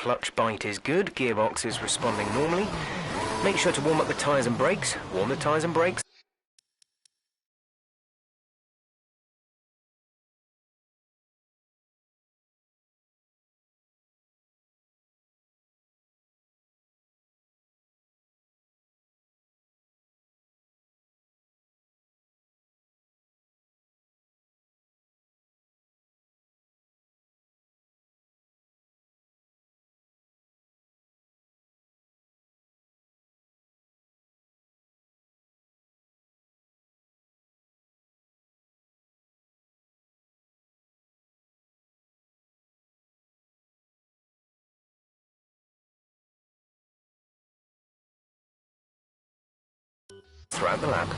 clutch bite is good, gearbox is responding normally. Make sure to warm up the tyres and brakes. Warm the tyres and brakes. Throughout the lap.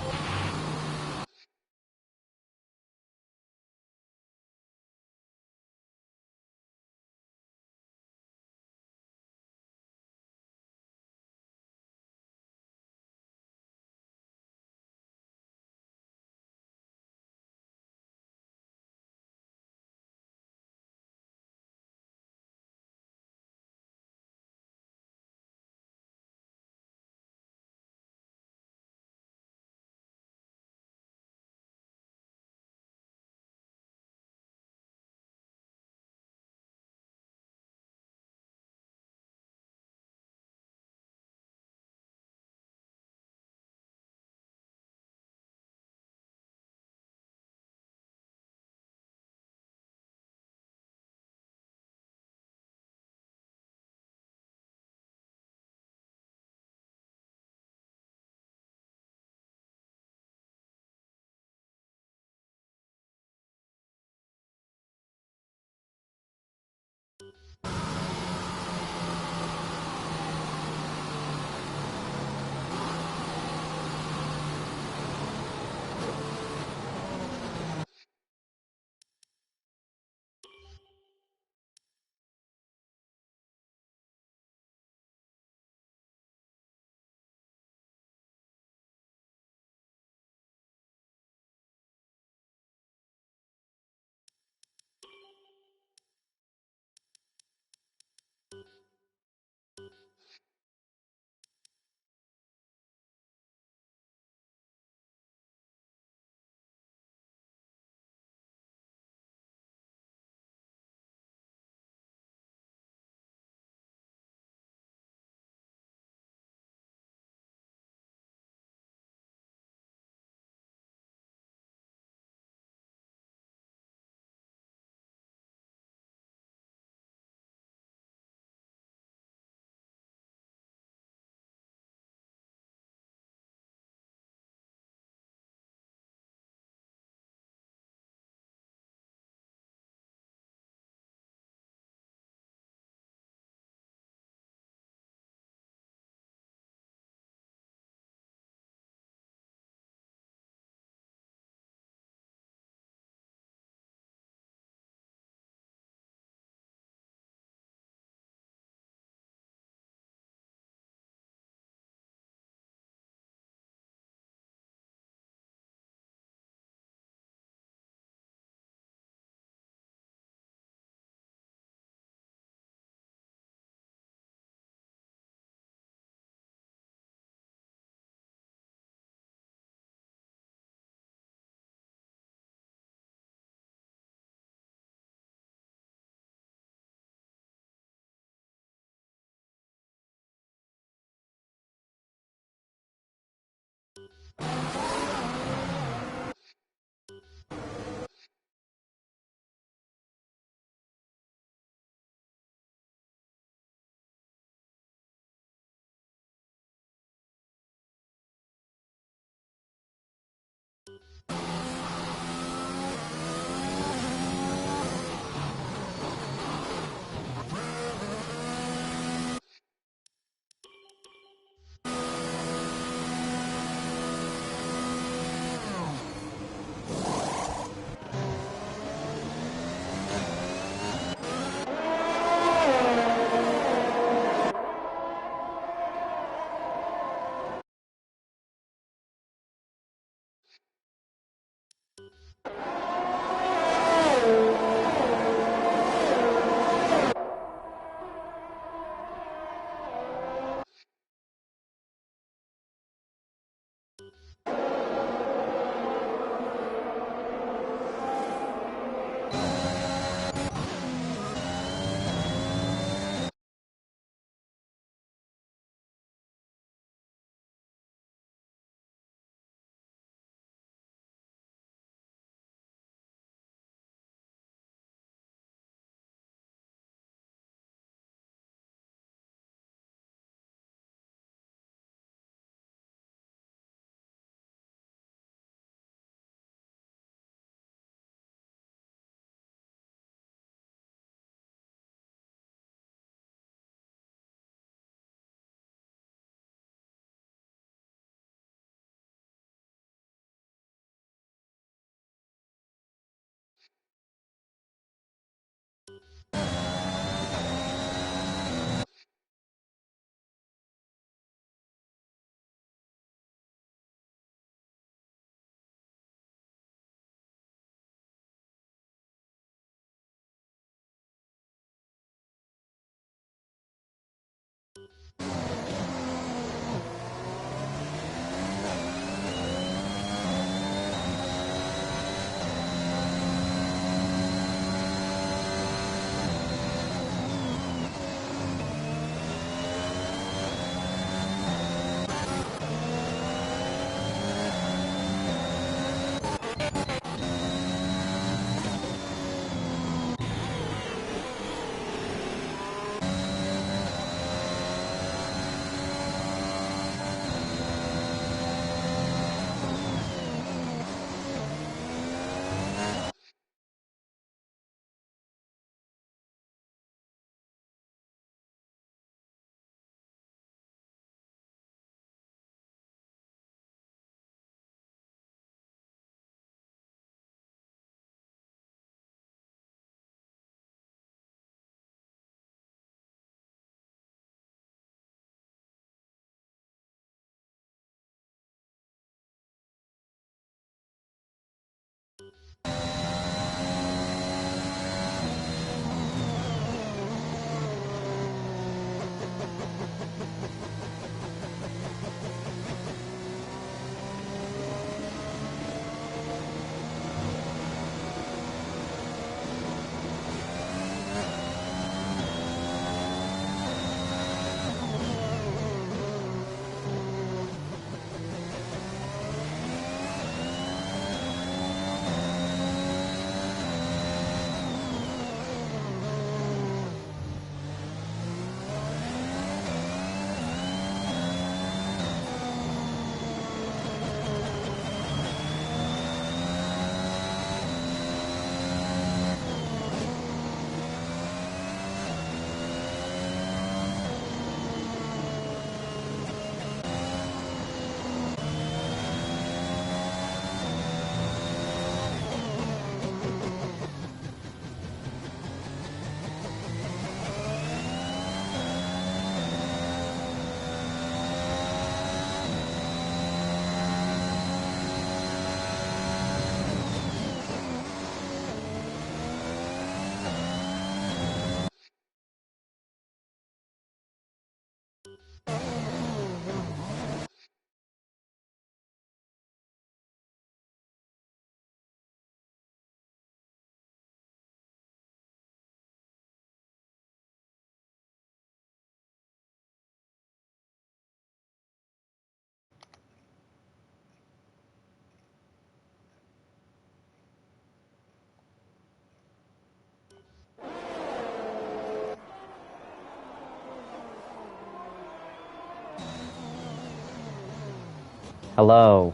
Hello.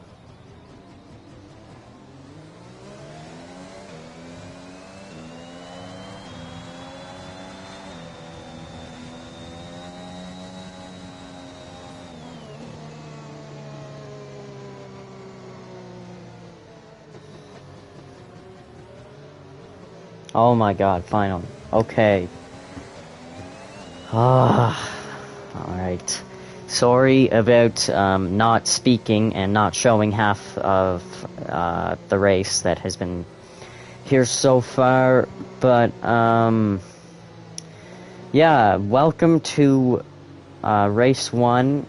Oh my god, finally. Okay. Alright. Sorry about not speaking and not showing half of the race that has been here so far, but yeah, welcome to race 1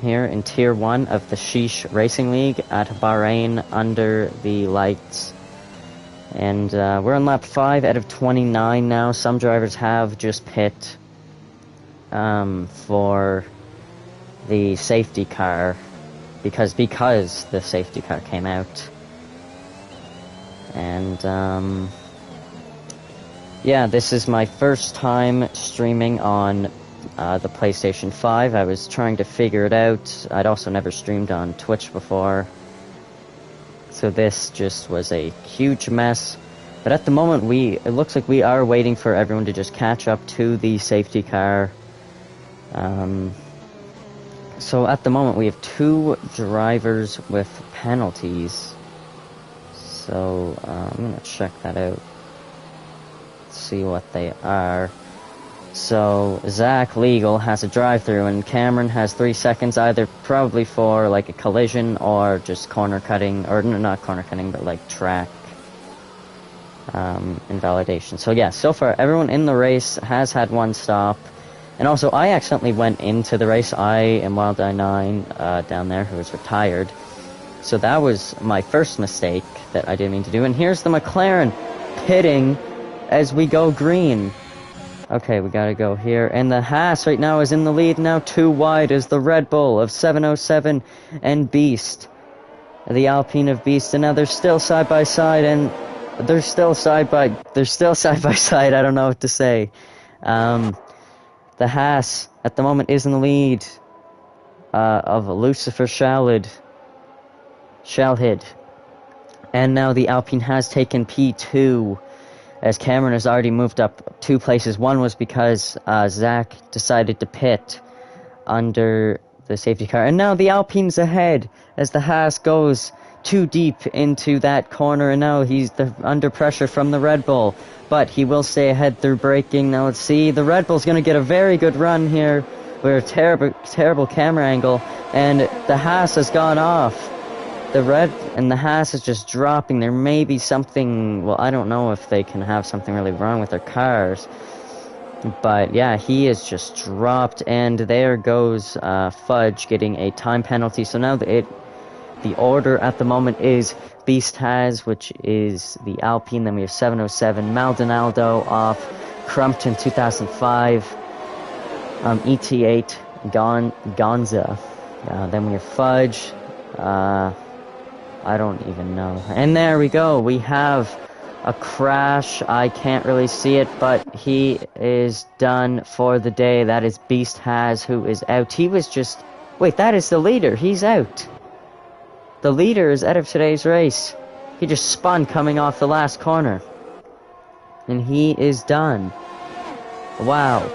here in Tier 1 of the Sheesh Racing League at Bahrain under the lights. And we're on lap 5 out of 29 now. Some drivers have just pit for the safety car because the safety car came out. And yeah, this is my first time streaming on the PlayStation 5. I was trying to figure it out. I'd also never streamed on Twitch before. So this just was a huge mess. But at the moment, it looks like we are waiting for everyone to just catch up to the safety car. So at the moment, we have 2 drivers with penalties. So I'm going to check that out. See what they are. So Zach Legal has a drive-through and Cameron has 3 seconds, either probably for like a collision or just corner cutting, or not corner cutting, but like track invalidation. So yeah, so far everyone in the race has had 1 stop. And also I accidentally went into the race. I am Wild Eye 9 down there, who is retired. So that was my first mistake that I didn't mean to do. And here's the McLaren pitting as we go green. Okay, we gotta go here. And the Haas right now is in the lead. Now 2 wide is the Red Bull of 707 and Beast. The Alpine of Beast. And now they're still side by side, and they're still side by side. I don't know what to say. The Haas at the moment is in the lead of Lucifer Shallid. And now the Alpine has taken P2. As Cameron has already moved up 2 places. One was because Zach decided to pit under the safety car. And now the Alpine's ahead as the Haas goes too deep into that corner. And now he's under pressure from the Red Bull. But he will stay ahead through braking. Now let's see. The Red Bull's going to get a very good run here. With a terrible camera angle. And the Haas has gone off. The Red and the Haas is just dropping. There may be something, well, I don't know if they can have something really wrong with their cars. But yeah, he is just dropped, and there goes Fudge getting a time penalty. So now the order at the moment is Beast has, which is the Alpine. Then we have 707, Maldonado off, Crumpton 2005, ET8, Gonza. Then we have Fudge. I don't even know. And there we go. We have a crash. I can't really see it, but he is done for the day. That is Beast Has, who is out. He was just... Wait, that is the leader. He's out. The leader is out of today's race. He just spun coming off the last corner. And he is done. Wow.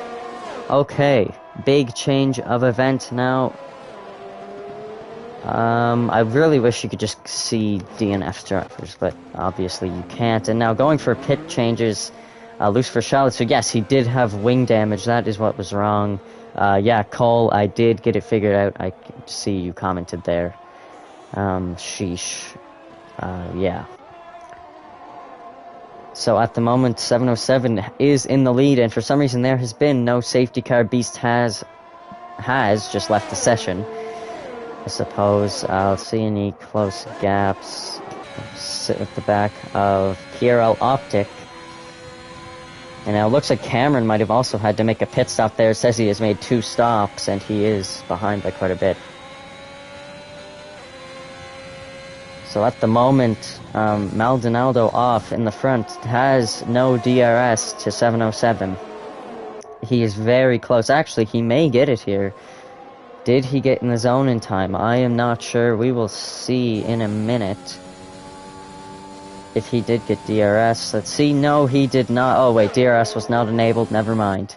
Okay. Big change of event now. I really wish you could just see DNF drivers, but obviously you can't. And now going for pit changes, Lucifer Charlotte. So yes, he did have wing damage. That is what was wrong. Yeah, Cole, I did get it figured out. I could see you commented there. Sheesh. Yeah. So at the moment, 707 is in the lead, and for some reason there has been no safety car. Beast has has just left the session. I suppose I'll see any close gaps. Sit at the back of PRL Optic. And now it looks like Cameron might have also had to make a pit stop there. It says he has made 2 stops, and he is behind by quite a bit. So at the moment, Maldonado off in the front has no DRS to 707. He is very close. Actually, he may get it here. Did he get in the zone in time? I am not sure. We will see in a minute if he did get DRS. Let's see. No, he did not. Oh, wait. DRS was not enabled. Never mind.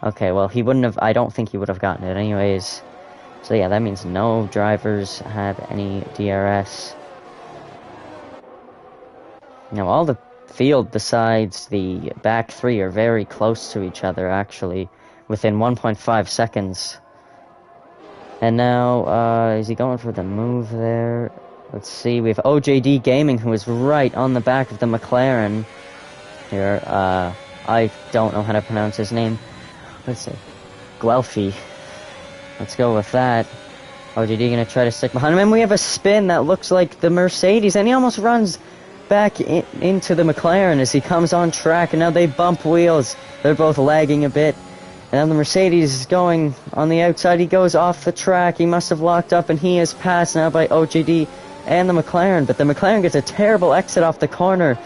Okay, well, he wouldn't have... I don't think he would have gotten it anyways. So, yeah, that means no drivers have any DRS. Now, all the field besides the back 3 are very close to each other, actually. Within 1.5 seconds. And now, is he going for the move there? Let's see, we have OJD Gaming, who is right on the back of the McLaren here. I don't know how to pronounce his name. Let's see. Guelphy. Let's go with that. OJD gonna try to stick behind him. And we have a spin that looks like the Mercedes, and he almost runs back into the McLaren as he comes on track, and now they bump wheels. They're both lagging a bit. And now the Mercedes is going on the outside. He goes off the track. He must have locked up, and he is passed now by OJD and the McLaren, but the McLaren gets a terrible exit off the corner,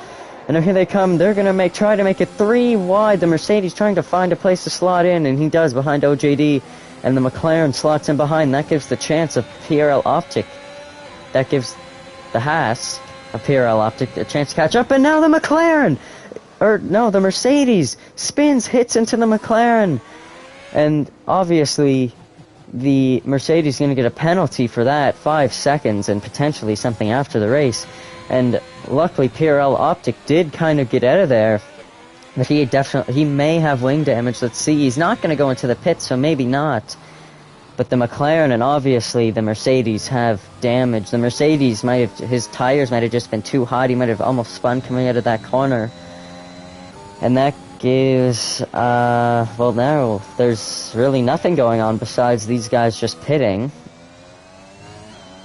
and now here they come. They're gonna try to make it 3 wide. The Mercedes trying to find a place to slot in, and he does behind OJD, and the McLaren slots in behind. That gives the chance of PRL Optic. That gives the Haas of PRL Optic a chance to catch up, and now the McLaren, the Mercedes spins, hits into the McLaren, and obviously the Mercedes is going to get a penalty for that, 5 seconds, and potentially something after the race. And luckily, PRL Optic did kind of get out of there, but he may have wing damage. Let's see. He's not going to go into the pit, so maybe not. But the McLaren and obviously the Mercedes have damage. The Mercedes his tires might have just been too hot. He might have almost spun coming out of that corner, and that gives, well, now there's really nothing going on besides these guys just pitting.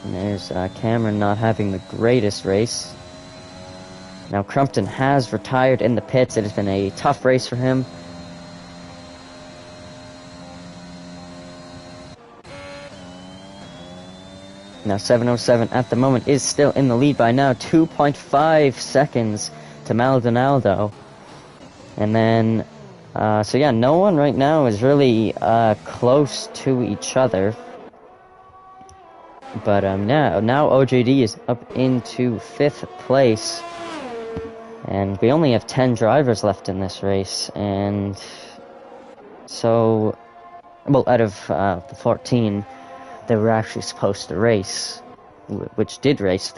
And there's Cameron not having the greatest race. Now Crumpton has retired in the pits. It has been a tough race for him. Now 707 at the moment is still in the lead by now 2.5 seconds to Maldonado. And then, so yeah, no one right now is really close to each other. But now OJD is up into 5th place. And we only have 10 drivers left in this race. And so, well, out of the 14 that were actually supposed to race, which did race,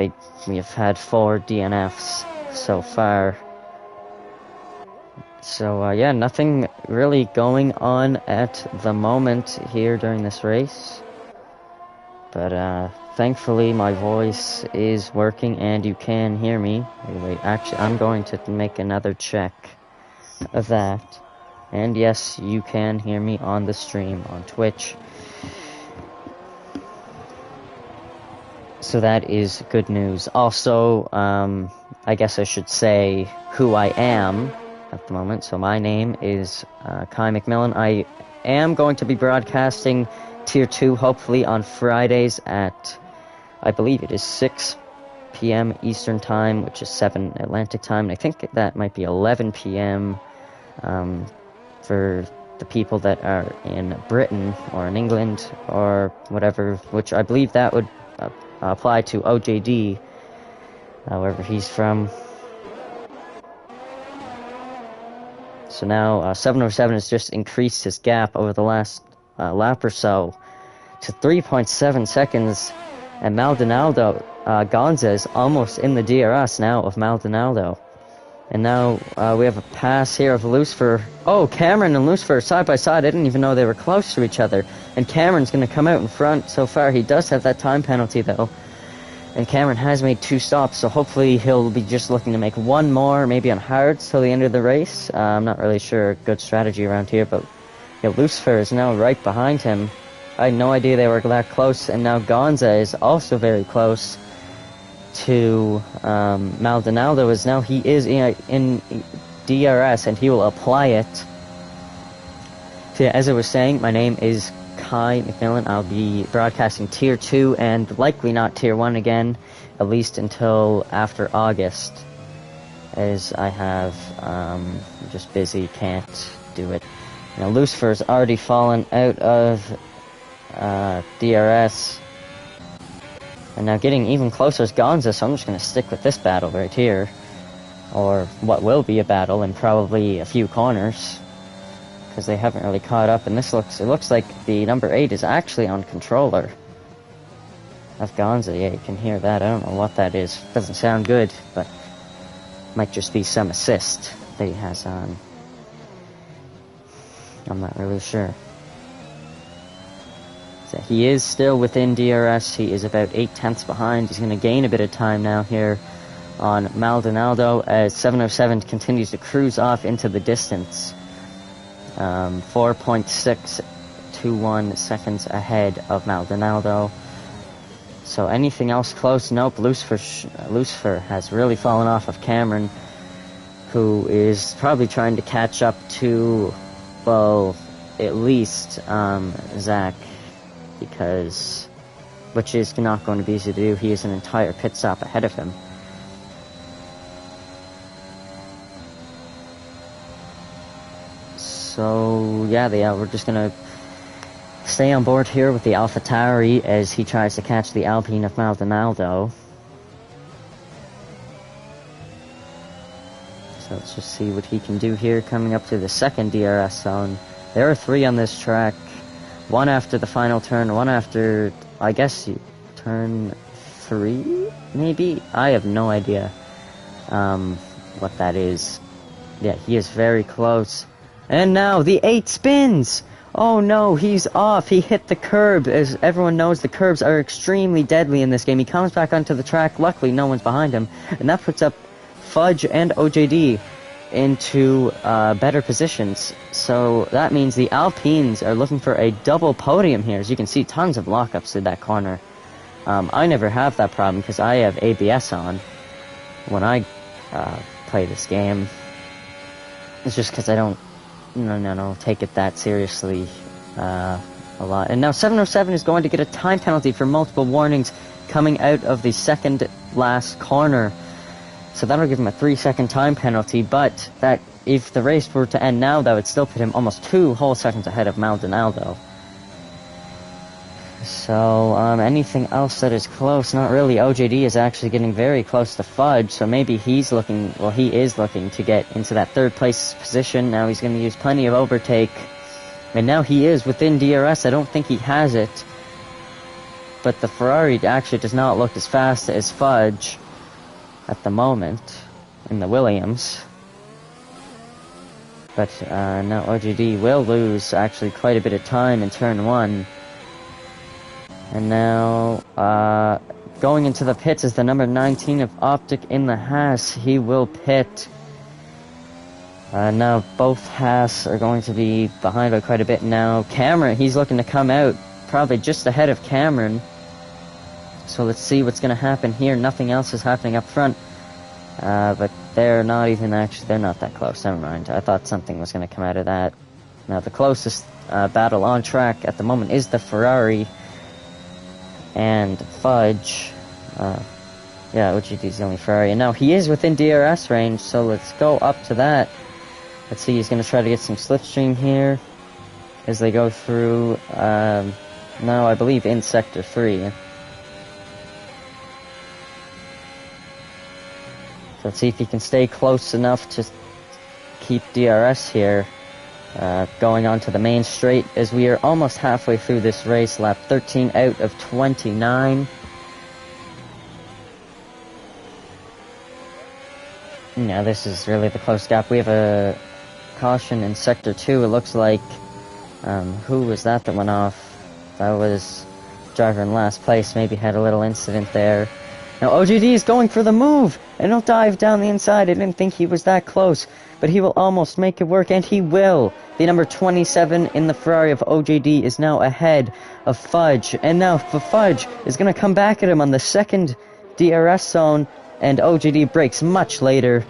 we have had 4 DNFs so far. So, yeah, nothing really going on at the moment here during this race. But, thankfully my voice is working and you can hear me. Wait, actually, I'm going to make another check of that. And yes, you can hear me on the stream on Twitch. So that is good news. Also, I guess I should say who I am at the moment. So my name is Kai McMillan. I am going to be broadcasting Tier 2 hopefully on Fridays at, I believe it is 6 p.m. Eastern Time, which is 7 Atlantic Time. And I think that might be 11 p.m. For the people that are in Britain or in England or whatever, which I believe that would apply to OJD, wherever he's from. So now 707 has just increased his gap over the last lap or so to 3.7 seconds, and Maldonado, Gonza is almost in the DRS now of Maldonado. And now we have a pass here of Lucifer. Oh, Cameron and Lucifer side by side. I didn't even know they were close to each other. And Cameron's going to come out in front so far. He does have that time penalty, though. And Cameron has made 2 stops, so hopefully he'll be just looking to make 1 more, maybe on hards till the end of the race. I'm not really sure. Good strategy around here, but yeah, Lucifer is now right behind him. I had no idea they were that close, and now Gonza is also very close to Maldonado, as now he is in DRS, and he will apply it. So yeah, as I was saying, my name is Kai McMillan. I'll be broadcasting Tier 2 and likely not Tier 1 again, at least until after August, as I have, just busy, can't do it. Now, Lucifer's already fallen out of DRS, and now getting even closer is Gonza, so I'm just going to stick with this battle right here, or what will be a battle in probably a few corners, because they haven't really caught up, and it looks like the number 8 is actually on controller of Gonza. Yeah, you can hear that. I don't know what that is. Doesn't sound good, but might just be some assist that he has on. I'm not really sure. So he is still within DRS. He is about 8/10 behind. He's going to gain a bit of time now here on Maldonado as 707 continues to cruise off into the distance. 4.621 seconds ahead of Maldonado. So anything else close? Nope. Lucifer has really fallen off of Cameron, who is probably trying to catch up to, well, at least Zach, which is not going to be easy to do. He is an entire pit stop ahead of him. So yeah, we're just gonna stay on board here with the AlphaTauri as he tries to catch the Alpine of Maldonado. So let's just see what he can do here, coming up to the second DRS zone. There are 3 on this track. 1 after the final turn, 1 after, I guess, turn 3, maybe? I have no idea what that is. Yeah, he is very close. And now the 8 spins! Oh no, he's off. He hit the curb. As everyone knows, the curbs are extremely deadly in this game. He comes back onto the track. Luckily, no one's behind him. And that puts up Fudge and OJD into better positions. So that means the Alpines are looking for a double podium here. As you can see, tons of lockups in that corner. I never have that problem because I have ABS on when I play this game. It's just because I don't take it that seriously a lot. And now 707 is going to get a time penalty for multiple warnings coming out of the second last corner. So that'll give him a 3-second time penalty, but that if the race were to end now, that would still put him almost 2 whole seconds ahead of Maldonado. So, anything else that is close? Not really. OJD is actually getting very close to Fudge, so maybe he is looking to get into that 3rd place position. Now he's going to use plenty of overtake, and now he is within DRS. I don't think he has it, but the Ferrari actually does not look as fast as Fudge at the moment in the Williams. But now OJD will lose actually quite a bit of time in turn 1. And now, going into the pits is the number 19 of Optic in the Haas. He will pit. Now, both Haas are going to be behind by quite a bit now. Cameron, he's looking to come out, probably just ahead of Cameron. So let's see what's going to happen here. Nothing else is happening up front. But they're not that close. Never mind. I thought something was going to come out of that. Now, the closest battle on track at the moment is the Ferrari and Fudge. OGD's the only Ferrari. And now he is within DRS range, so let's go up to that. Let's see, he's going to try to get some slipstream here as they go through, now I believe in Sector 3. So let's see if he can stay close enough to keep DRS here. Going on to the main straight as we are almost halfway through this race, lap 13 out of 29. Yeah, this is really the close gap. We have a caution in Sector 2, it looks like. Who was that went off? That was driver in last place, maybe had a little incident there. Now OGD is going for the move, and he'll dive down the inside. I didn't think he was that close. but he will almost make it work, and he will. The number 27 in the Ferrari of OJD is now ahead of Fudge, and now Fudge is going to come back at him on the second DRS zone, and OJD brakes much later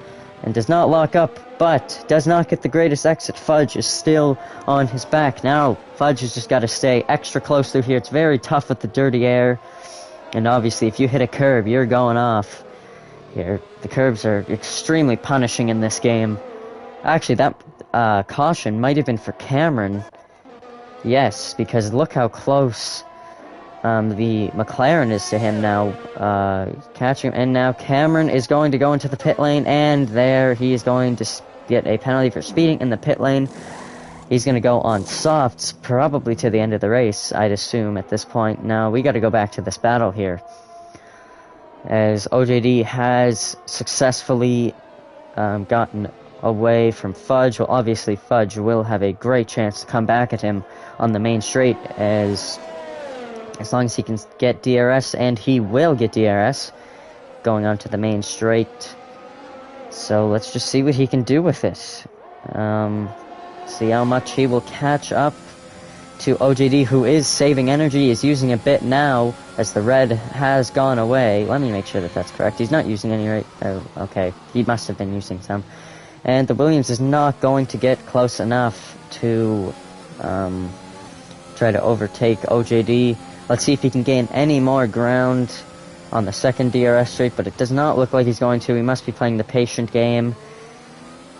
and does not lock up, but does not get the greatest exit. Fudge is still on his back. Now, Fudge has just got to stay extra close through here. It's very tough with the dirty air, and obviously if you hit a curb, you're going off. Here, the curbs are extremely punishing in this game. Actually, that caution might have been for Cameron. Yes, because look how close the McLaren is to him now. Catching him, and now Cameron is going to go into the pit lane, and there he is going to get a penalty for speeding in the pit lane. He's going to go on softs, probably to the end of the race, I'd assume, at this point. Now, we got to go back to this battle here, as OJD has successfully gotten away from Fudge. Well, obviously Fudge will have a great chance to come back at him on the main straight, as long as he can get DRS, and he will get DRS going on to the main straight. So let's just see what he can do with it. See how much he will catch up to OJD, who is saving energy, is using a bit now as the red has gone away. Let me make sure that that's correct. He's not using any right. Oh, okay. He must have been using some. And the Williams is not going to get close enough to try to overtake OJD. Let's see if he can gain any more ground on the second DRS straight, but it does not look like he's going to. He must be playing the patient game.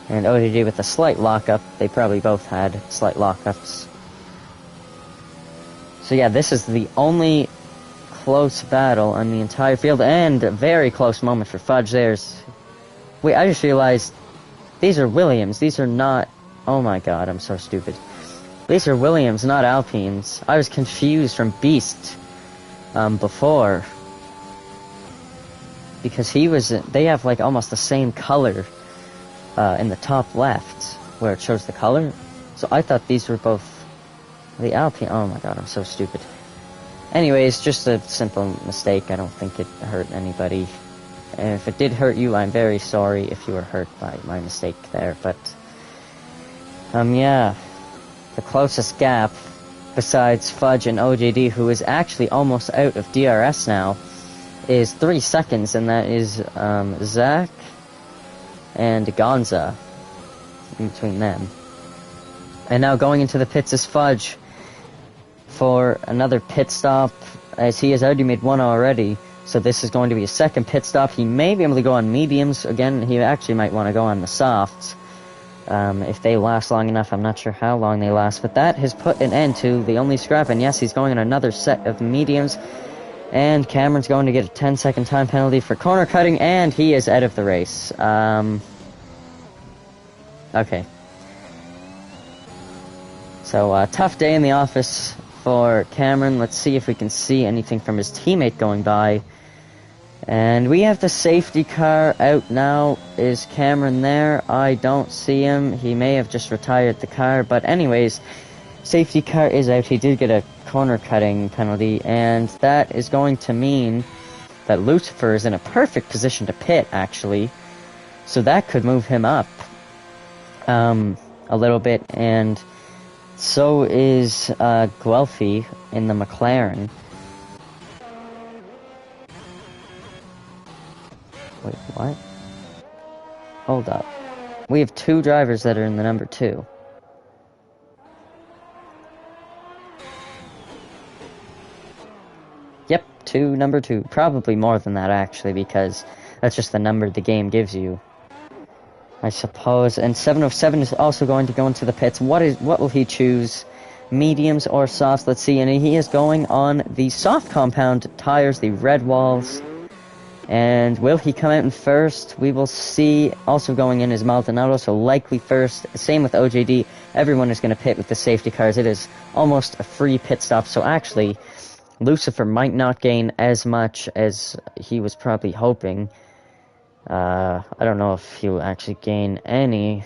And OJD with a slight lockup. They probably both had slight lockups. So yeah, this is the only close battle on the entire field, and a very close moment for Fudge. Wait, I just realized these are Williams. These are not... Oh my god, I'm so stupid. These are Williams, not Alpines. I was confused from Beast before, because they have like almost the same color in the top left where it shows the color. So I thought these were both the Alpine. Oh my god, I'm so stupid. Anyways, just a simple mistake. I don't think it hurt anybody. And if it did hurt you, I'm very sorry if you were hurt by my mistake there. But yeah, the closest gap besides Fudge and OJD, who is actually almost out of DRS now, is 3 seconds, and that is Zach and Gonza in between them. And now going into the pits is Fudge for another pit stop, as he has already made one already. So this is going to be a second pit stop. He may be able to go on mediums. Again, he actually might want to go on the softs if they last long enough. I'm not sure how long they last, but that has put an end to the only scrap. And yes, he's going on another set of mediums. And Cameron's going to get a 10-second time penalty for corner cutting, and he is out of the race. Okay. So, tough day in the office for Cameron. Let's see if we can see anything from his teammate going by. And we have the safety car out now. Is Cameron there? I don't see him. He may have just retired the car. But anyways, safety car is out. He did get a corner cutting penalty, and that is going to mean that Lucifer is in a perfect position to pit, actually. So that could move him up a little bit, and so is Guelphy in the McLaren. Wait, what? Hold up. We have 2 drivers that are in the number 2. Yep, number 2. Probably more than that, actually, because that's just the number the game gives you, I suppose. And 707 is also going to go into the pits. What will he choose? Mediums or softs? Let's see. And he is going on the soft compound tires, the red walls. And will he come out in first? We will see. Also going in is Maldonado, so likely first. Same with OJD. Everyone is going to pit with the safety cars. It is almost a free pit stop. So actually, Lucifer might not gain as much as he was probably hoping. I don't know if he'll actually gain any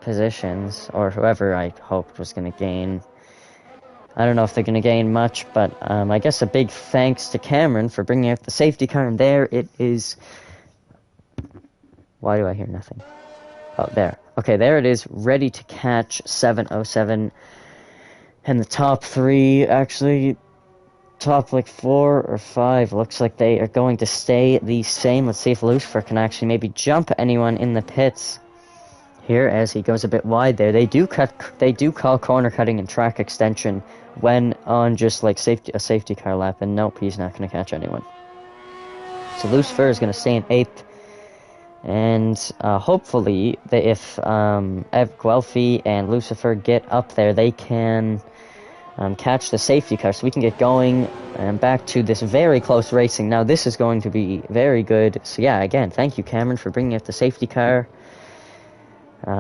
positions, or whoever I hoped was going to gain. I don't know if they're going to gain much, but I guess a big thanks to Cameron for bringing out the safety car, and there it is. Why do I hear nothing? Oh, there. Okay, there it is, ready to catch 707. And the top three, actually, top like 4 or 5, looks like they are going to stay the same. Let's see if Lucifer can actually maybe jump anyone in the pits here as he goes a bit wide there. They do call corner cutting and track extension when on just like a safety car lap, and nope, he's not going to catch anyone. So Lucifer is going to stay in 8th. And hopefully, if Guelphy and Lucifer get up there, they can catch the safety car so we can get going and back to this very close racing. Now, this is going to be very good. So, yeah, again, thank you, Cameron, for bringing up the safety car. I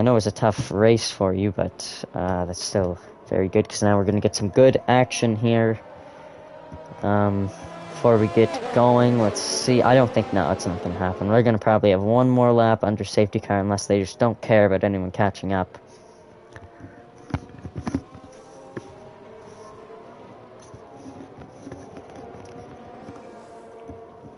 know it was a tough race for you, but that's still very good because now we're going to get some good action here. Before we get going, let's see. I don't think, no, it's not going to happen. We're going to probably have one more lap under safety car unless they just don't care about anyone catching up.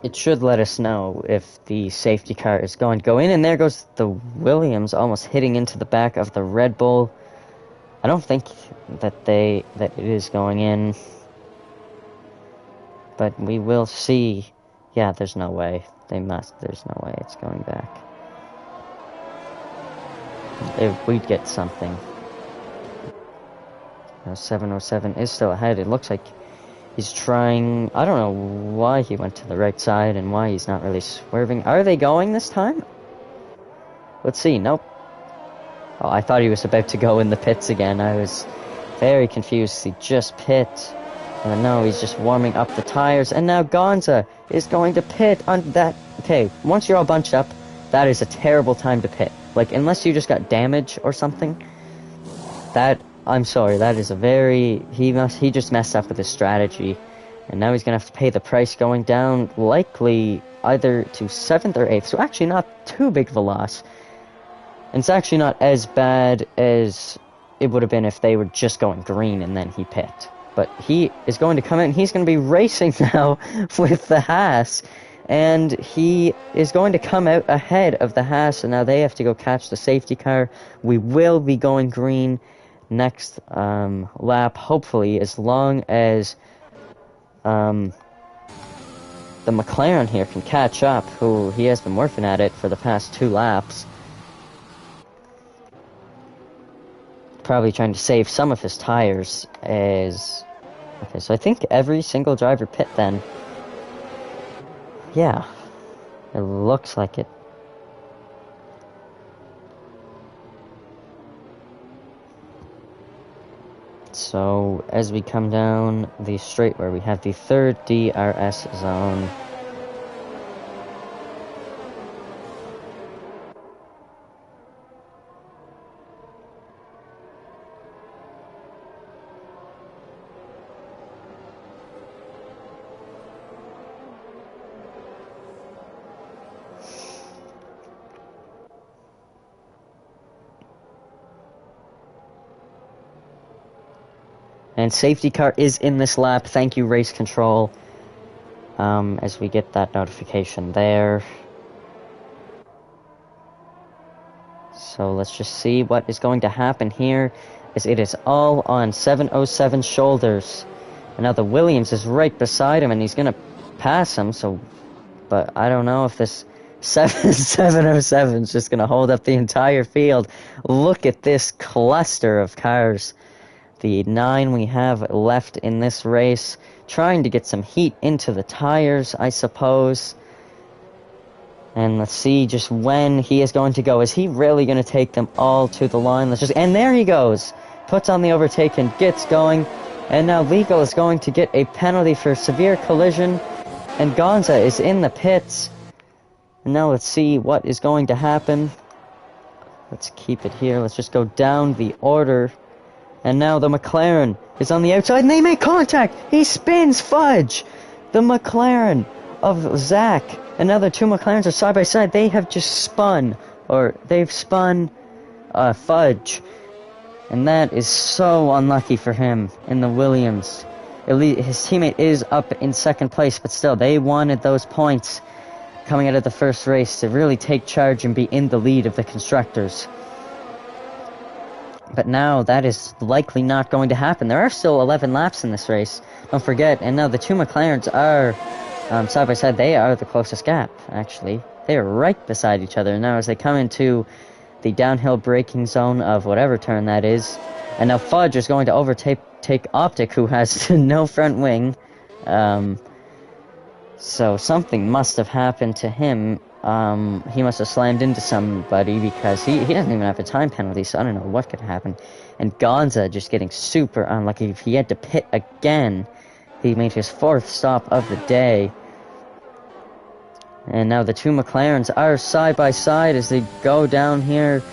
It should let us know if the safety car is going to go in. And there goes the Williams almost hitting into the back of the Red Bull. I don't think that it is going in. But we will see. Yeah, there's no way. There's no way it's going back. If we'd get something. Now 707 is still ahead. It looks like he's trying. I don't know why he went to the right side and why he's not really swerving. Are they going this time? Let's see. Nope. Oh, I thought he was about to go in the pits again. I was very confused. He just pit. And no, he's just warming up the tires. And now Gonza is going to pit on that. Okay, once you're all bunched up, that is a terrible time to pit. Like, unless you just got damage or something. I'm sorry, that is a very... He just messed up with his strategy. And now he's going to have to pay the price going down, likely either to 7th or 8th. So actually not too big of a loss. And it's actually not as bad as it would have been if they were just going green and then he pit. But he is going to come in. He's going to be racing now with the Haas. And he is going to come out ahead of the Haas. And now they have to go catch the safety car. We will be going green next lap, hopefully, as long as the McLaren here can catch up, who he has been working at it for the past 2 laps. Probably trying to save some of his tires as... Okay, so I think every single driver pit then. Yeah, it looks like it. So, as we come down the straight where we have the 3rd DRS zone, and safety car is in this lap. Thank you, race control. As we get that notification there. So let's just see what is going to happen here, as it is all on 707's shoulders. And now the Williams is right beside him, and he's going to pass him. So, but I don't know if this 707 is just going to hold up the entire field. Look at this cluster of cars. The 9 we have left in this race, trying to get some heat into the tires, I suppose. And let's see just when he is going to go. Is he really going to take them all to the line? And there he goes. Puts on the overtake and gets going. And now Legal is going to get a penalty for severe collision. And Gonza is in the pits. And now let's see what is going to happen. Let's keep it here. Let's just go down the order. And now the McLaren is on the outside, and they make contact! He spins Fudge! The McLaren of Zach. And now the 2 McLarens are side by side. They have just spun, or they've spun Fudge. And that is so unlucky for him in the Williams. His teammate is up in 2nd place, but still, they wanted those points coming out of the first race to really take charge and be in the lead of the constructors. But now that is likely not going to happen. There are still 11 laps in this race. Don't forget. And now the two McLarens are side by side. They are the closest gap, actually. They are right beside each other. Now as they come into the downhill braking zone of whatever turn that is. And now Fudge is going to overtake Optic, who has no front wing. So something must have happened to him. He must have slammed into somebody because he doesn't even have a time penalty, so I don't know what could happen. And Gonza just getting super unlucky. If he had to pit again, he made his 4th stop of the day. And now the two McLarens are side by side as they go down here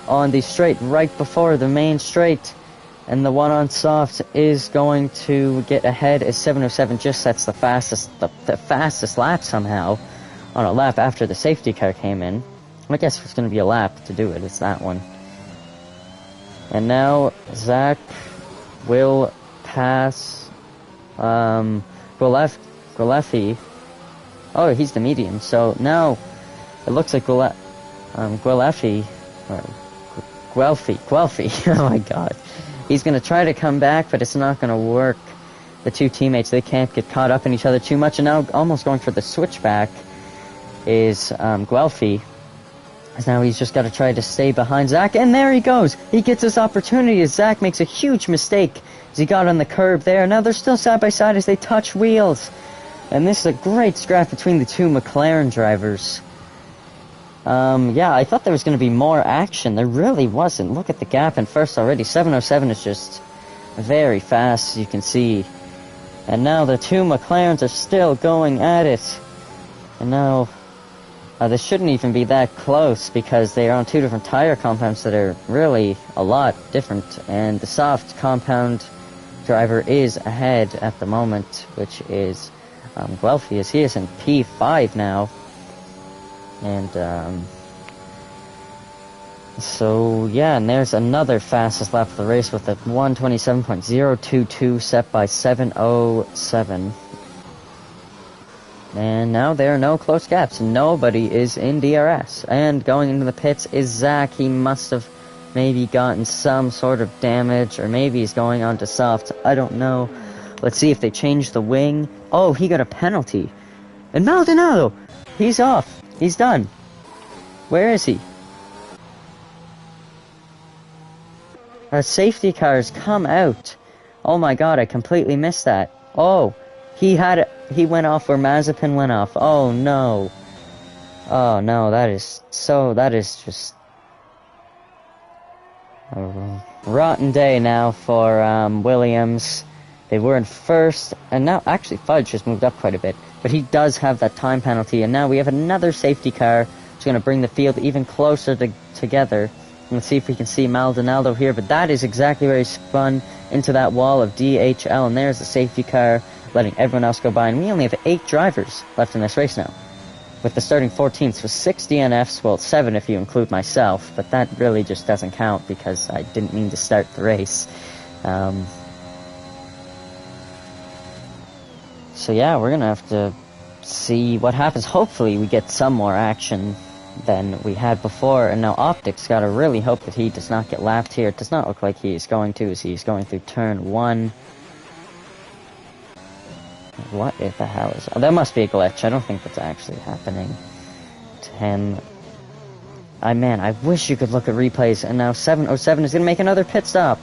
on the straight right before the main straight. And the one on soft is going to get ahead as 707 just sets the fastest lap somehow on a lap after the safety car came in. I guess if it's going to be a lap to do it, it's that one. And now Zach will pass Guelfi. Oh, he's the medium. So now it looks like Guelfi. Oh my god. He's going to try to come back, but it's not going to work. The two teammates, they can't get caught up in each other too much. And now almost going for the switchback is Guelfi. As now he's just got to try to stay behind Zach. And there he goes. He gets his opportunity as Zach makes a huge mistake as he got on the curb there. Now they're still side by side as they touch wheels. And this is a great scrap between the two McLaren drivers. Yeah, I thought there was going to be more action. There really wasn't. Look at the gap in first already. 707 is just very fast, as you can see. And now the two McLarens are still going at it. And now, they shouldn't even be that close because they are on two different tire compounds that are really a lot different. And the soft compound driver is ahead at the moment, which is Guelfi, as he is in P5 now. And, so, yeah, and there's another fastest lap of the race with a 1:27.022 set by 707. And now there are no close gaps. Nobody is in DRS. And going into the pits is Zach. He must have maybe gotten some sort of damage, or maybe he's going on to soft. I don't know. Let's see if they change the wing. Oh, he got a penalty. And Maldonado, he's off. He's done. Where is he? Our safety cars come out. Oh my god, I completely missed that. Oh, he went off where Mazepin went off. Oh no. Oh no, that is just a rotten day now for Williams. They were in first, and now actually Fudge has moved up quite a bit, but he does have that time penalty, and now we have another safety car. It's going to bring the field even closer together. Let's see if we can see Maldonado here, but that is exactly where he spun into that wall of DHL, and there's the safety car letting everyone else go by, and we only have 8 drivers left in this race now, with the starting 14th with 6 DNFs, well 7 if you include myself, but that really just doesn't count because I didn't mean to start the race. So yeah, we're going to have to see what happens. Hopefully we get some more action than we had before. And now Optic's got to really hope that he does not get lapped here. It does not look like he is going to, as he's going through turn 1. What the hell is... Oh, that must be a glitch. I don't think that's actually happening to him. Man, I wish you could look at replays. And now 707 is going to make another pit stop.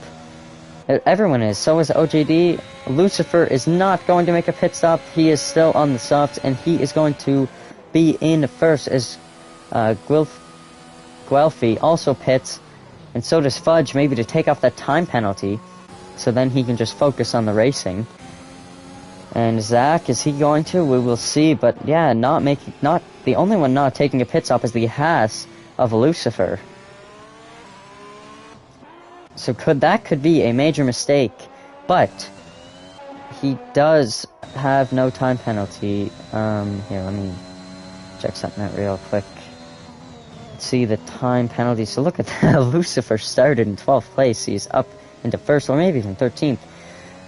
Everyone is. So is OJD. Lucifer is not going to make a pit stop. He is still on the softs, and he is going to be in first as Guelfi also pits, and so does Fudge, maybe to take off that time penalty, so then he can just focus on the racing. And Zach, is he going to? We will see, but yeah, not the only one not taking a pit stop is the Haas of Lucifer. So that could be a major mistake, but he does have no time penalty. Here, let me check something out real quick. Let's see the time penalty. So look at that. Lucifer started in 12th place. He's up into first, or maybe even 13th.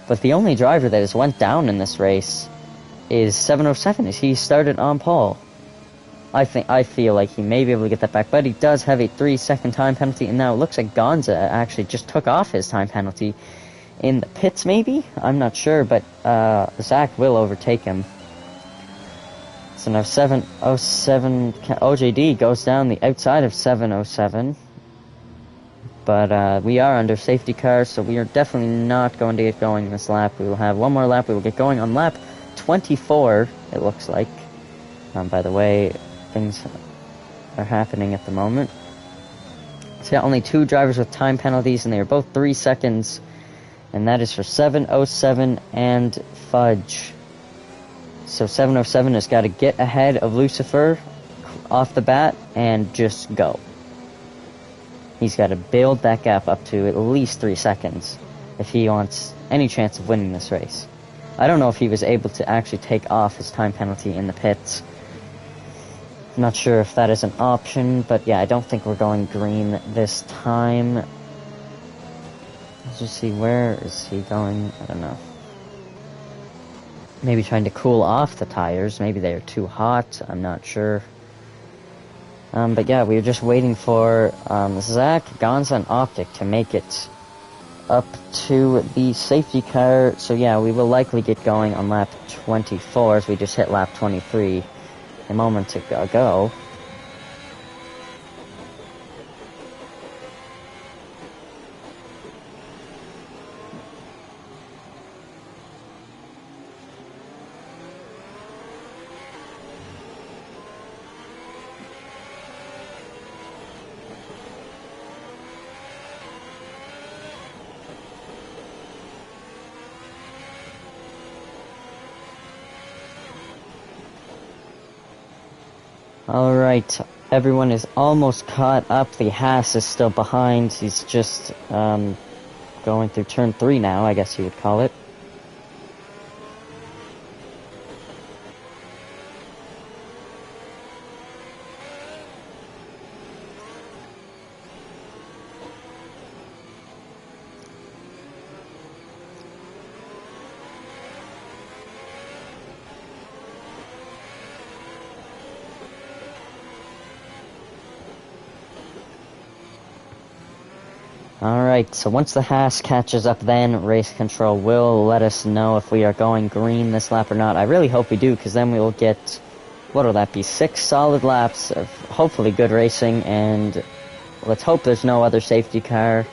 But the only driver that has went down in this race is 707. He started on pole. I feel like he may be able to get that back, but he does have a 3-second time penalty, and now it looks like Gonza actually just took off his time penalty in the pits, maybe? I'm not sure, but Zach will overtake him. So now 707, OJD goes down the outside of 707. But we are under safety car, so we are definitely not going to get going this lap. We will have one more lap. We will get going on lap 24, it looks like. By the way, things are happening at the moment. It's got only 2 drivers with time penalties, and they are both 3 seconds. And that is for 707 and Fudge. So 707 has got to get ahead of Lucifer off the bat and just go. He's got to build that gap up to at least 3 seconds if he wants any chance of winning this race. I don't know if he was able to actually take off his time penalty in the pits. I'm not sure if that is an option, but yeah, I don't think we're going green this time. Let's just see, where is he going? I don't know. Maybe trying to cool off the tires. Maybe they are too hot. I'm not sure. But yeah, we were just waiting for Zach, Gonza, and Optic to make it up to the safety car. So yeah, we will likely get going on lap 24 as we just hit lap 23 a moment ago. Alright, everyone is almost caught up. The Haas is still behind. He's just going through turn 3 now, I guess you would call it. Alright, so once the Haas catches up, then race control will let us know if we are going green this lap or not. I really hope we do, because then we will get, what will that be, 6 solid laps of hopefully good racing, and let's hope there's no other safety car.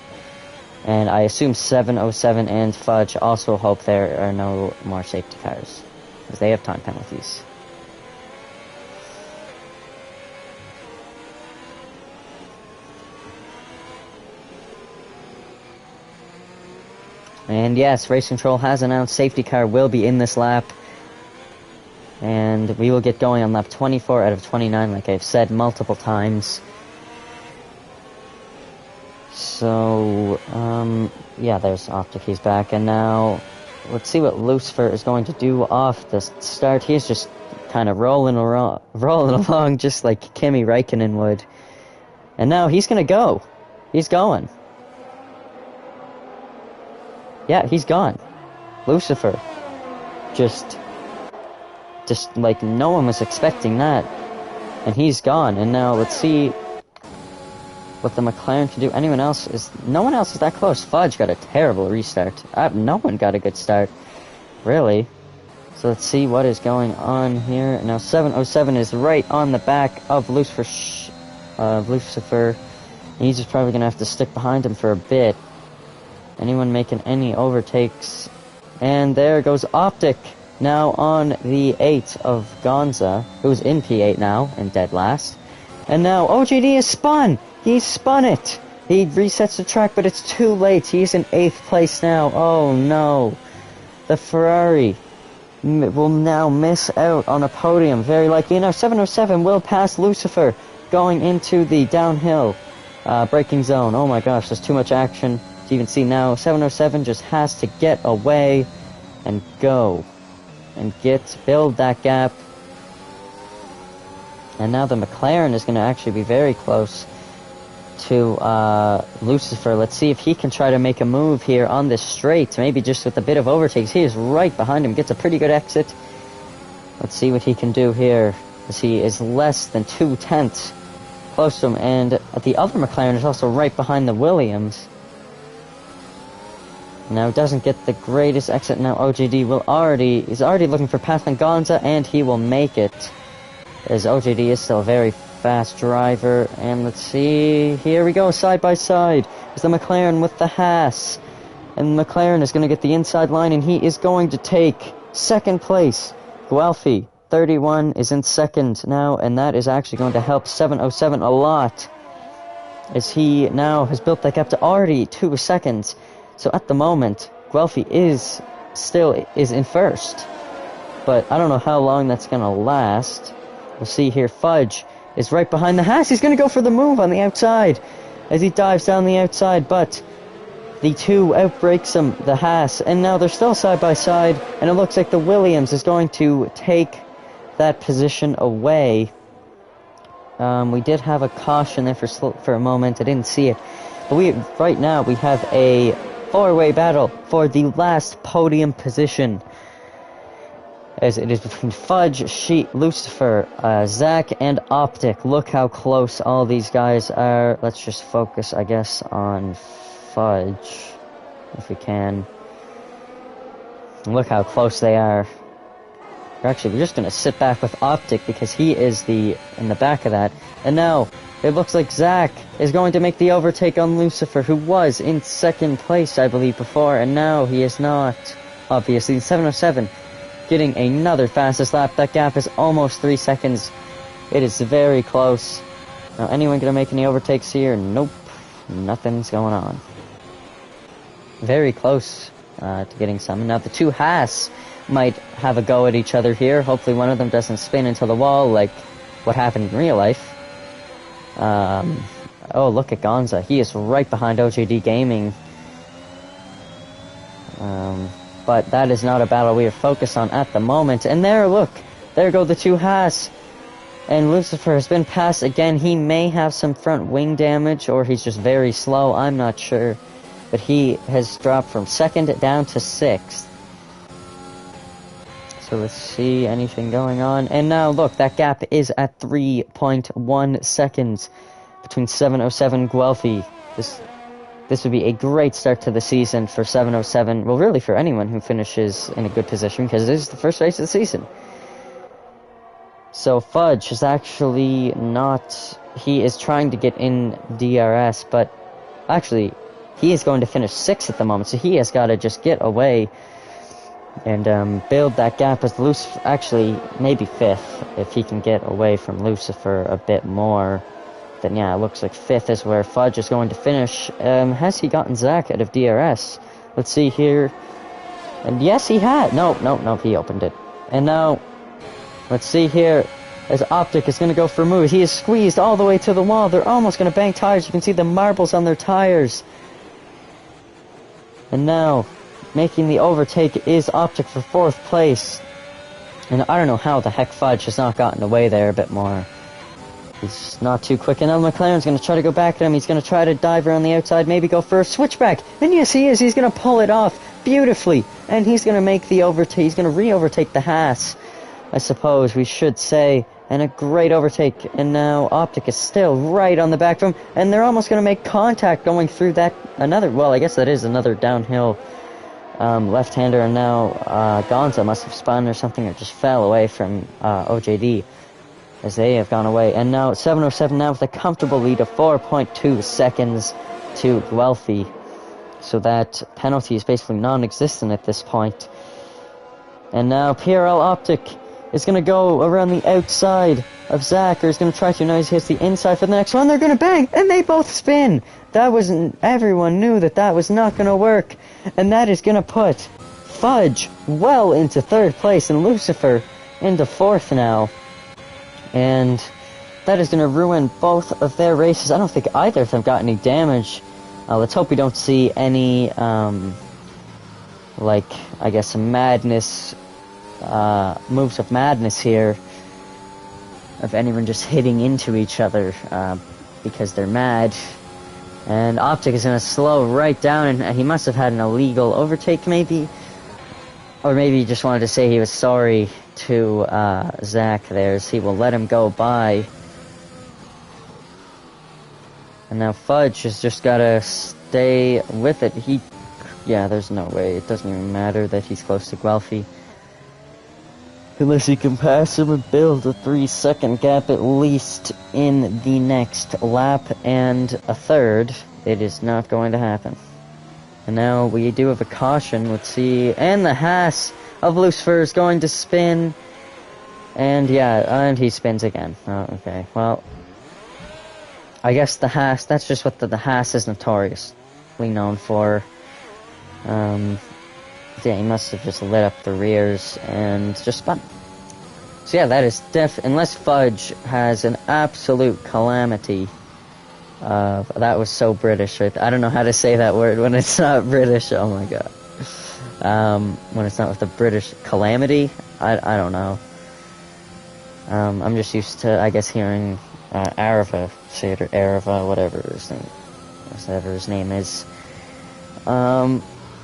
And I assume 707 and Fudge also hope there are no more safety cars, because they have time penalties. And yes, Race Control has announced safety car will be in this lap. And we will get going on lap 24 out of 29, like I've said multiple times. So, yeah, there's Optic, he's back. And now, let's see what Lucifer is going to do off the start. He's just kind of rolling along just like Kimi Räikkönen would. And now he's going to go. He's going. Yeah, he's gone. Lucifer. Just like no one was expecting that. And he's gone. And now let's see what the McLaren can do. No one else is that close. Fudge got a terrible restart. No one got a good start. Really. So let's see what is going on here. Now 707 is right on the back of Lucifer. And he's just probably going to have to stick behind him for a bit. Anyone making any overtakes? And there goes Optic, now on the 8 of Gonza, who's in P8 now, and dead last. And now OJD is spun! He's spun it! He resets the track, but it's too late. He's in 8th place now. Oh no. The Ferrari will now miss out on a podium, very likely. Now 707 will pass Lucifer, going into the downhill braking zone. Oh my gosh, there's too much action to even see now. 707 just has to get away and go and build that gap. And now the McLaren is going to actually be very close to Lucifer. Let's see if he can try to make a move here on this straight, maybe just with a bit of overtakes. He is right behind him, gets a pretty good exit. Let's see what he can do here. as he is less than 2/10 close to him, and the other McLaren is also right behind the Williams. Now doesn't get the greatest exit. Now OJD is already looking for Pathland Gonza, and he will make it, as OJD is still a very fast driver. And let's see, here we go, side by side is the McLaren with the Haas, and McLaren is going to get the inside line, and he is going to take second place. Guelphy 31 is in second now, and that is actually going to help 707 a lot, as he now has built that gap to already 2 seconds. So at the moment, Guelphy is in first, but I don't know how long that's going to last. We'll see here. Fudge is right behind the Haas. He's going to go for the move on the outside as he dives down the outside, but the two outbreaks him, the Haas, and now they're still side by side, and it looks like the Williams is going to take that position away. We did have a caution there for a moment. I didn't see it, but right now we have a four-way battle for the last podium position, as it is between Fudge, Lucifer, Zach, and Optic. Look how close all these guys are. Let's just focus, I guess, on Fudge, if we can. Look how close they are. Actually, we're just going to sit back with Optic, because he is in the back of that. And now, it looks like Zach is going to make the overtake on Lucifer, who was in second place, I believe, before, and now he is not. Obviously, 707 getting another fastest lap. That gap is almost 3 seconds. It is very close. Now, anyone going to make any overtakes here? Nope. Nothing's going on. Very close to getting some. Now, the two Haas might have a go at each other here. Hopefully one of them doesn't spin into the wall like what happened in real life. Oh, look at Gonza. He is right behind OJD Gaming. But that is not a battle we are focused on at the moment. And there, look, there go the two Haas. And Lucifer has been passed again. He may have some front wing damage, or he's just very slow. I'm not sure. But he has dropped from second down to sixth. So let's see, anything going on. And now, look, that gap is at 3.1 seconds between 707 and Guelphy. This would be a great start to the season for 707. Well, really for anyone who finishes in a good position, because it is the first race of the season. So Fudge is actually not... He is trying to get in DRS, but actually he is going to finish 6th at the moment, so he has got to just get away and build that gap as Lucifer, actually maybe 5th, if he can get away from Lucifer a bit more. Then yeah, it looks like 5th is where Fudge is going to finish. Has he gotten Zach out of DRS? Let's see here. And yes, he had. No, he opened it. And now, let's see here, as Optic is going to go for a move. He is squeezed all the way to the wall. They're almost going to bang tires. You can see the marbles on their tires. And now, making the overtake is Optic for 4th place. And I don't know how the heck Fudge has not gotten away there a bit more. He's not too quick. And now McLaren's going to try to go back at him. He's going to try to dive around the outside, maybe go for a switchback. And yes, he is. He's going to pull it off beautifully. And he's going to make the overtake. He's going to re-overtake the Haas, I suppose we should say. And a great overtake. And now Optic is still right on the back of him. And they're almost going to make contact going through that well, I guess that is another downhill left-hander. And now Gonza must have spun or something, or just fell away from OJD as they have gone away. And now 707 now with a comfortable lead of 4.2 seconds to Guelphy. So that penalty is basically non-existent at this point. And now PRL Optic is going to go around the outside of Zach, or is going to try to. Now he hits the inside for the next one. They're going to bang, and they both spin. Everyone knew that was not going to work. And that is going to put Fudge well into 3rd place and Lucifer into 4th now. And that is going to ruin both of their races. I don't think either of them got any damage. Let's hope we don't see any, I guess, madness, moves of madness here, of anyone just hitting into each other because they're mad. And Optic is going to slow right down, and he must have had an illegal overtake, maybe. Or maybe he just wanted to say he was sorry to Zach there, as he will let him go by. And now Fudge has just gotta stay with it. Yeah, there's no way. It doesn't even matter that he's close to Guelphy. Unless he can pass him and build a 3-second gap at least in the next lap and a third, it is not going to happen. And now we do have a caution. Let's see. And the Haas of Lucifer is going to spin. And yeah, and he spins again. Oh, okay. Well, I guess the Haas, that's just what the Haas is notoriously known for. Yeah, he must have just lit up the rears and just spun. So yeah, that is unless Fudge has an absolute calamity. That was so British, right? I don't know how to say that word when it's not British. Oh my god. When it's not with the British calamity, I don't know. I'm just used to, I guess, hearing Arava say it, or Arava, whatever his name is.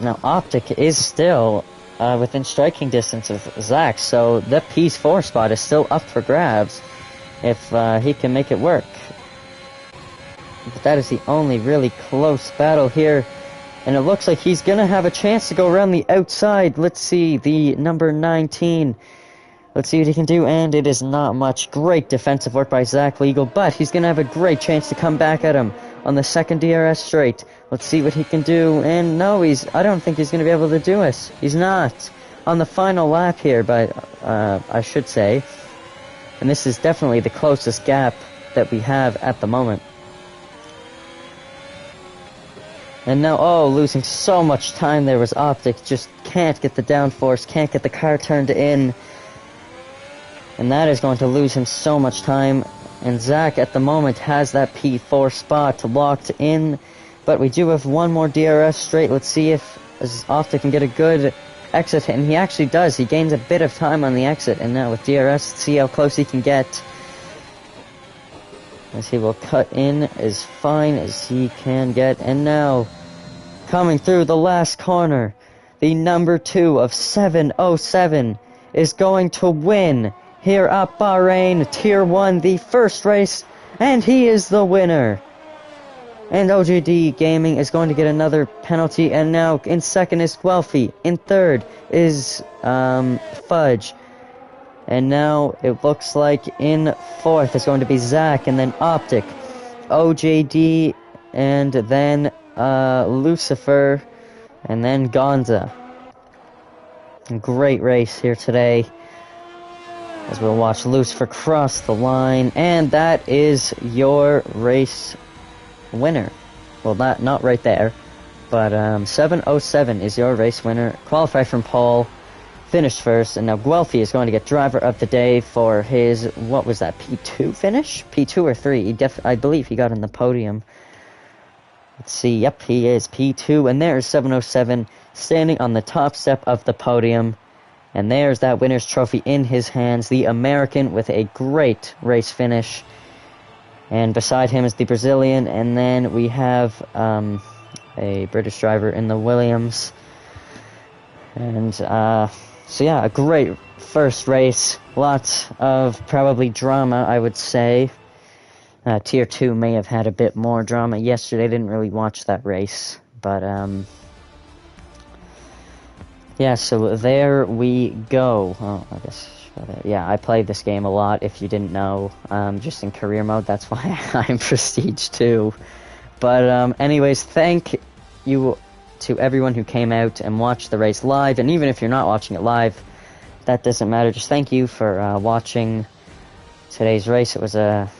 Now Optic is still within striking distance of Zach, so the P4 spot is still up for grabs if he can make it work. But that is the only really close battle here, and it looks like he's gonna have a chance to go around the outside. Let's see, the number 19. Let's see what he can do, and it is not much. Great defensive work by Zach Legal, but he's gonna have a great chance to come back at him on the second DRS straight. Let's see what he can do, and no, I don't think he's gonna be able to do it. He's not. On the final lap here, but I should say, and this is definitely the closest gap that we have at the moment. And now, oh, losing so much time there was Optic. Just can't get the downforce, can't get the car turned in. And that is going to lose him so much time. And Zach, at the moment, has that P4 spot locked in. But we do have one more DRS straight. Let's see if Optic can get a good exit. And he actually does. He gains a bit of time on the exit. And now with DRS, let's see how close he can get. As he will cut in as fine as he can get. And now, coming through the last corner, the number 2 of 707 is going to win here at Bahrain Tier 1, the first race, and he is the winner. And OJD Gaming is going to get another penalty, and now in second is Guelphy, in third is Fudge. And now it looks like in fourth is going to be Zach, and then Optic, OJD, and then Lucifer, and then Gonza. Great race here today, as we'll watch Lucifer cross the line, and that is your race winner. Well, not right there, but 707 is your race winner. Qualified from pole, finished first, and now Guelphy is going to get driver of the day for his, what was that, P2 finish? P2 or 3? I believe he got in the podium. Let's see, yep, he is P2, and there's 707 standing on the top step of the podium. And there's that winner's trophy in his hands, the American with a great race finish. And beside him is the Brazilian, and then we have a British driver in the Williams. And so yeah, a great first race. Lots of probably drama, I would say. Tier 2 may have had a bit more drama yesterday. Didn't really watch that race, but yeah, so there we go. Oh, I guess, yeah, I played this game a lot, if you didn't know, just in career mode. That's why I'm Prestige 2. But anyways, thank you to everyone who came out and watched the race live, and even if you're not watching it live, that doesn't matter. Just thank you for watching today's race. It was a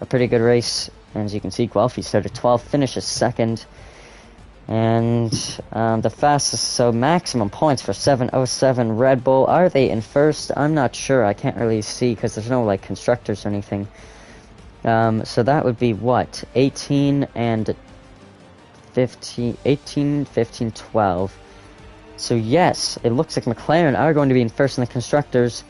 pretty good race, and as you can see, Guelphy started 12th, finishes second. And the fastest, so maximum points for 707 Red Bull. Are they in first? I'm not sure. I can't really see because there's no like constructors or anything. So that would be what? 18 and 15, 18, 15, 12. So yes, it looks like McLaren are going to be in first in the constructors.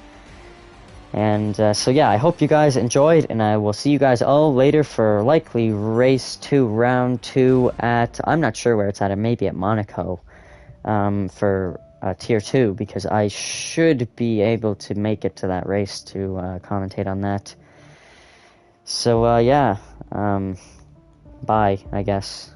And so yeah, I hope you guys enjoyed, and I will see you guys all later for likely race 2, round 2 at, I'm not sure where it's at, it may be at Monaco, for Tier 2, because I should be able to make it to that race to commentate on that. So, yeah, bye, I guess.